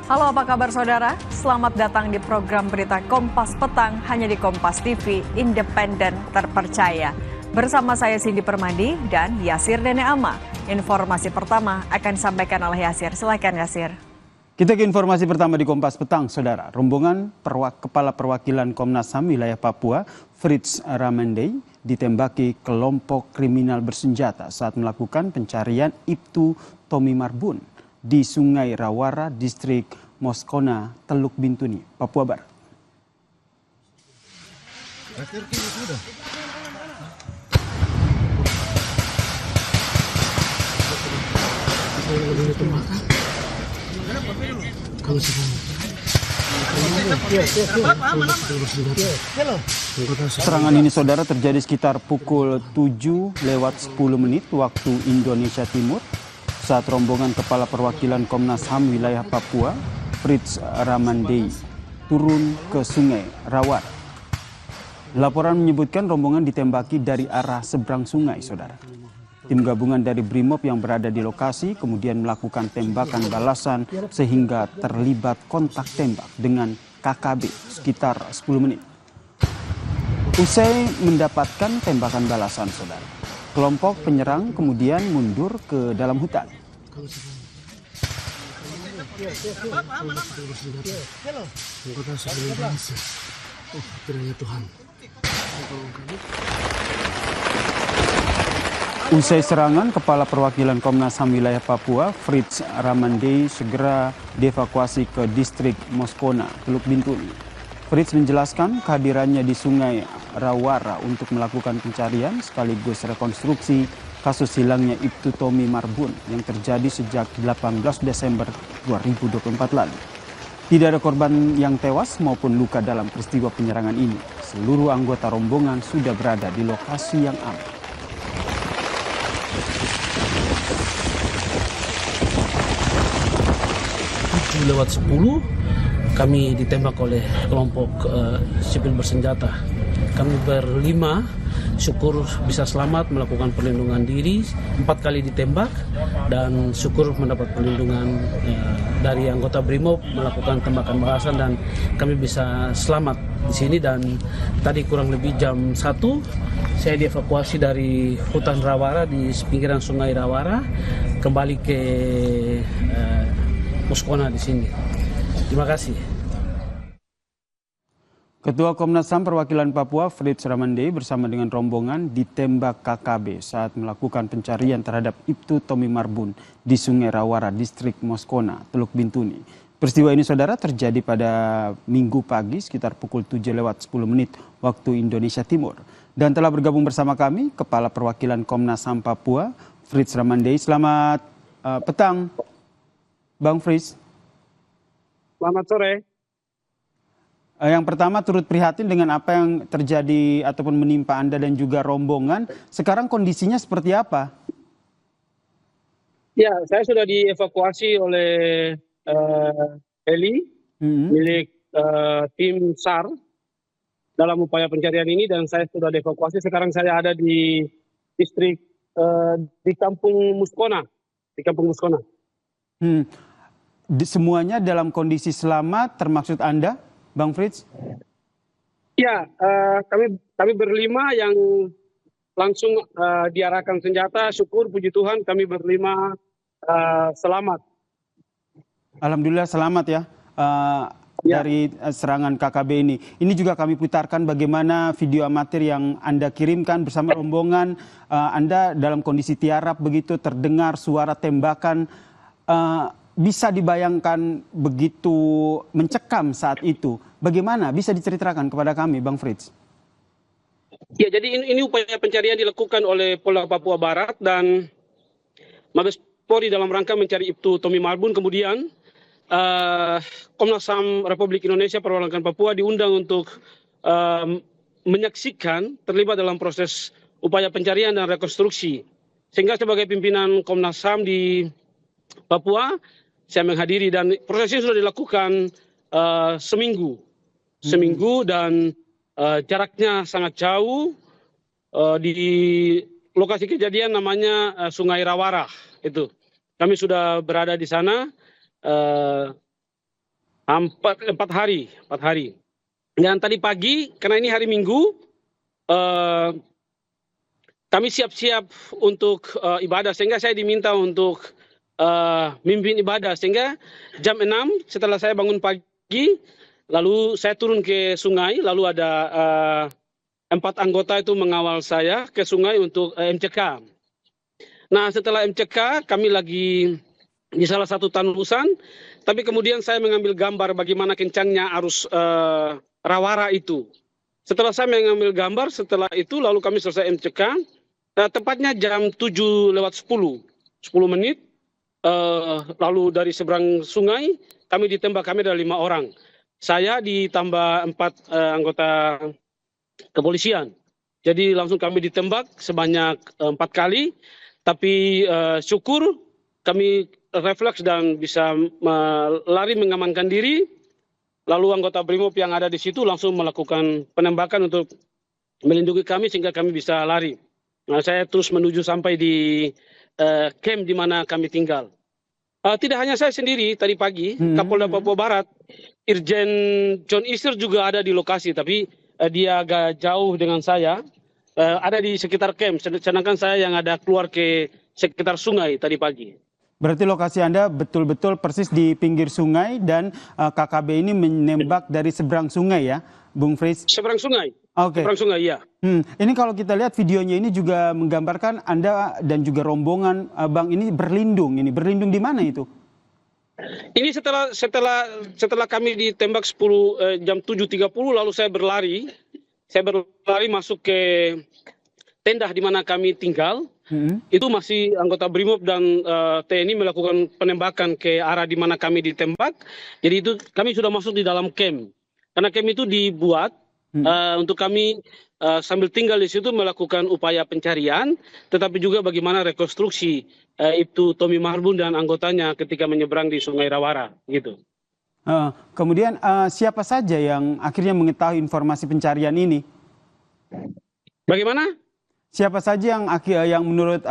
Halo, apa kabar saudara? Selamat datang di program berita Kompas Petang hanya di Kompas TV, independen, terpercaya. Bersama saya Cindy Permadi dan Yasir Dene Ama. Informasi pertama akan disampaikan oleh Yasir. Silakan Yasir. Kita ke informasi pertama di Kompas Petang, saudara. Rombongan Kepala Perwakilan Komnas HAM wilayah Papua, Fritz Ramandey, ditembaki kelompok kriminal bersenjata saat melakukan pencarian Ibtu Tommy Marbun di Sungai Rawara, Distrik Moskona, Teluk Bintuni, Papua Barat. Serangan ini saudara terjadi sekitar pukul 7:10 waktu Indonesia Timur saat rombongan Kepala Perwakilan Komnas HAM wilayah Papua, Fritz Ramandey, turun ke Sungai Rawara. Laporan menyebutkan rombongan ditembaki dari arah seberang sungai, saudara. Tim gabungan dari Brimob yang berada di lokasi kemudian melakukan tembakan balasan sehingga terlibat kontak tembak dengan KKB sekitar 10 menit. Usai mendapatkan tembakan balasan, saudara, kelompok penyerang kemudian mundur ke dalam hutan. Usai serangan, Kepala Perwakilan Komnas HAM wilayah Papua, Fritz Ramandey, segera dievakuasi ke Distrik Moskona, Teluk Bintuni. Fritz menjelaskan kehadirannya di Sungai Rawara untuk melakukan pencarian sekaligus rekonstruksi kasus hilangnya Ibtu Tommy Marbun yang terjadi sejak 18 Desember 2024 lalu. Tidak ada korban yang tewas maupun luka dalam peristiwa penyerangan ini. Seluruh anggota rombongan sudah berada di lokasi yang aman. Lewat 10 kami ditembak oleh kelompok sipil bersenjata. Kami berlima syukur bisa selamat melakukan perlindungan diri, 4 kali ditembak dan syukur mendapat perlindungan dari anggota Brimob melakukan tembakan balasan dan kami bisa selamat di sini. Dan tadi kurang lebih jam 1 saya dievakuasi dari hutan Rawara di pinggiran Sungai Rawara kembali ke Moskona di sini. Terima kasih. Ketua Komnas HAM Perwakilan Papua, Fritz Ramandey, bersama dengan rombongan ditembak KKB saat melakukan pencarian terhadap Ibtu Tommy Marbun di Sungai Rawara, Distrik Moskona, Teluk Bintuni. Peristiwa ini, saudara, terjadi pada Minggu pagi sekitar pukul 7:10 waktu Indonesia Timur. Dan telah bergabung bersama kami Kepala Perwakilan Komnas HAM Papua, Fritz Ramandey. Selamat petang, Bang Fritz. Selamat sore. Yang pertama turut prihatin dengan apa yang terjadi ataupun menimpa Anda dan juga rombongan. Sekarang kondisinya seperti apa? Ya, saya sudah dievakuasi oleh heli milik tim SAR dalam upaya pencarian ini dan saya sudah dievakuasi. Sekarang saya ada di distrik di Kampung Moskona, Semuanya dalam kondisi selamat, termasuk Anda, Bang Fritz? Ya, kami berlima yang langsung diarahkan senjata. Syukur, puji Tuhan, kami berlima selamat. Alhamdulillah selamat ya. Dari serangan KKB ini. Ini juga kami putarkan bagaimana video amatir yang Anda kirimkan bersama rombongan. Anda dalam kondisi tiarap begitu, terdengar suara tembakan. Bisa dibayangkan begitu mencekam saat itu. Bagaimana bisa diceritakan kepada kami, Bang Fritz? Ya, jadi ini upaya pencarian dilakukan oleh Polda Papua Barat dan Mabes Polri dalam rangka mencari Ibtu Tommy Marbun. Kemudian Komnas HAM Republik Indonesia Perwakilan Papua diundang untuk menyaksikan terlibat dalam proses upaya pencarian dan rekonstruksi. Sehingga sebagai pimpinan Komnas HAM di Papua, saya menghadiri dan prosesnya sudah dilakukan seminggu dan jaraknya sangat jauh. Di lokasi kejadian namanya Sungai Rawara itu. Kami sudah berada di sana empat hari. Dan tadi pagi, karena ini hari Minggu, kami siap-siap untuk ibadah, sehingga saya diminta untuk mimpin ibadah. Sehingga jam 6 setelah saya bangun pagi, lalu saya turun ke sungai, lalu ada 4 anggota itu mengawal saya ke sungai untuk MCK. Nah, setelah MCK, kami lagi di salah satu tanusan, tapi kemudian saya mengambil gambar bagaimana kencangnya arus Rawara itu. Setelah saya mengambil gambar, setelah itu lalu kami selesai MCK, tepatnya jam 7:10 menit, lalu dari seberang sungai, kami ditembak, kami ada 5 orang. Saya ditambah 4 anggota kepolisian. Jadi langsung kami ditembak sebanyak 4 kali, tapi syukur kami refleks dan bisa lari mengamankan diri. Lalu anggota BRIMOB yang ada di situ langsung melakukan penembakan untuk melindungi kami sehingga kami bisa lari. Nah, saya terus menuju sampai di camp di mana kami tinggal. Tidak hanya saya sendiri tadi pagi, Kapolda Papua Barat, Irjen John Isir juga ada di lokasi, tapi dia agak jauh dengan saya, ada di sekitar camp, sedangkan saya yang ada keluar ke sekitar sungai tadi pagi. Berarti lokasi Anda betul-betul persis di pinggir sungai dan KKB ini menembak dari seberang sungai ya, Bung Fritz? Seberang sungai. Oke. Seberang sungai, iya. Ini kalau kita lihat videonya ini juga menggambarkan Anda dan juga rombongan Bang ini berlindung. Ini berlindung di mana itu? Ini setelah kami ditembak jam 7:30 lalu saya berlari masuk ke tenda di mana kami tinggal. Itu masih anggota BRIMOB dan TNI melakukan penembakan ke arah di mana kami ditembak. Jadi itu kami sudah masuk di dalam camp. Karena camp itu dibuat untuk kami sambil tinggal di situ melakukan upaya pencarian, tetapi juga bagaimana rekonstruksi itu Tommy Marbun dan anggotanya ketika menyeberang di Sungai Rawara, gitu. Kemudian siapa saja yang akhirnya mengetahui informasi pencarian ini? Bagaimana? Siapa saja yang menurut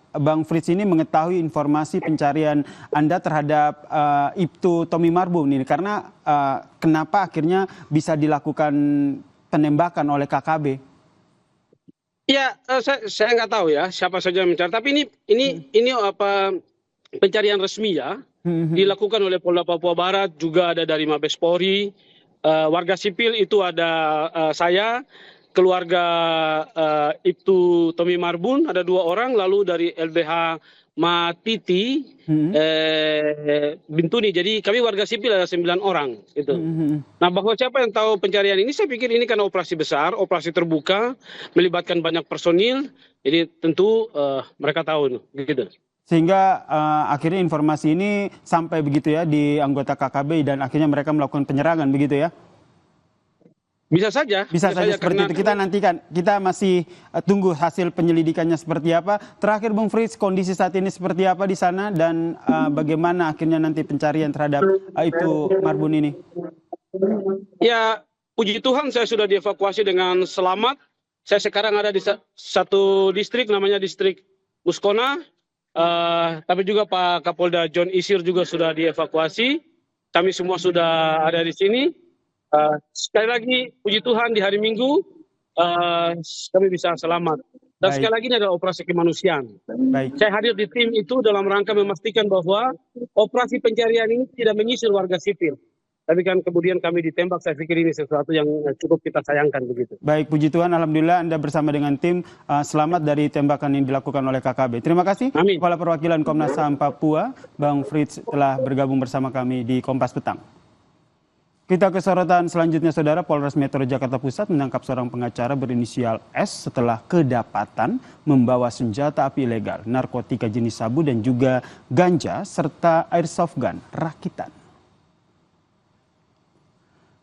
Bang Fritz ini mengetahui informasi pencarian Anda terhadap Ibtu Tommy Marbun ini? Karena kenapa akhirnya bisa dilakukan penembakan oleh KKB? Ya, saya nggak tahu ya siapa saja yang mencari. Tapi ini apa pencarian resmi ya, dilakukan oleh Polda Papua Barat, juga ada dari Mabes Polri, warga sipil itu ada saya, keluarga Ibtu Tommy Marbun ada 2 orang, lalu dari LBH Matiti Bintuni. Jadi kami warga sipil ada 9 orang gitu. Nah, bahwa siapa yang tahu pencarian ini, saya pikir ini karena operasi besar, operasi terbuka, melibatkan banyak personil. Jadi tentu mereka tahu gitu. Sehingga akhirnya informasi ini sampai begitu ya di anggota KKB dan akhirnya mereka melakukan penyerangan begitu ya? Bisa saja seperti karena itu. Kita nantikan, kita masih tunggu hasil penyelidikannya seperti apa. Terakhir Bung Fritz, kondisi saat ini seperti apa di sana dan bagaimana akhirnya nanti pencarian terhadap Ibtu Marbun ini? Ya, puji Tuhan saya sudah dievakuasi dengan selamat. Saya sekarang ada di satu distrik namanya distrik Muskona. Tapi juga Pak Kapolda John Isir juga sudah dievakuasi. Kami semua sudah ada di sini. Sekali lagi puji Tuhan di hari Minggu kami bisa selamat. Dan sekali lagi ini adalah operasi kemanusiaan. Saya hadir di tim itu dalam rangka memastikan bahwa operasi pencarian ini tidak menyisir warga sipil. Tapi kan kemudian kami ditembak, saya pikir ini sesuatu yang cukup kita sayangkan begitu. Baik, puji Tuhan, alhamdulillah Anda bersama dengan tim selamat dari tembakan yang dilakukan oleh KKB. Terima kasih. Amin. Kepala Perwakilan Komnas HAM Papua, Bang Fritz telah bergabung bersama kami di Kompas Petang. Kita ke sorotan selanjutnya, Saudara. Polres Metro Jakarta Pusat menangkap seorang pengacara berinisial S setelah kedapatan membawa senjata api ilegal, narkotika jenis sabu dan juga ganja, serta airsoft gun rakitan.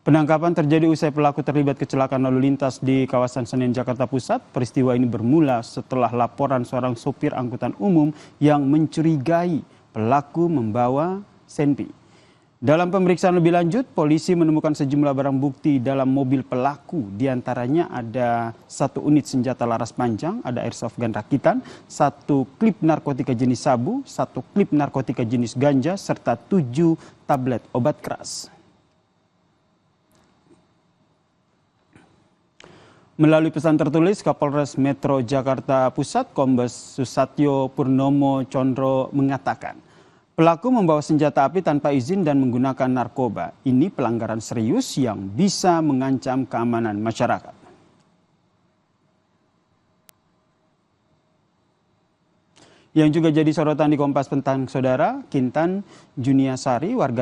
Penangkapan terjadi usai pelaku terlibat kecelakaan lalu lintas di kawasan Senen, Jakarta Pusat. Peristiwa ini bermula setelah laporan seorang sopir angkutan umum yang mencurigai pelaku membawa senpi. Dalam pemeriksaan lebih lanjut, polisi menemukan sejumlah barang bukti dalam mobil pelaku. Di antaranya ada 1 unit senjata laras panjang, ada airsoft gun rakitan, 1 klip narkotika jenis sabu, 1 klip narkotika jenis ganja, serta 7 tablet obat keras. Melalui pesan tertulis, Kapolres Metro Jakarta Pusat Kombes Susatyo Purnomo Condro mengatakan, pelaku membawa senjata api tanpa izin dan menggunakan narkoba. Ini pelanggaran serius yang bisa mengancam keamanan masyarakat. Yang juga jadi sorotan di Kompas Petang, Saudara, Kintan Juniasari, warga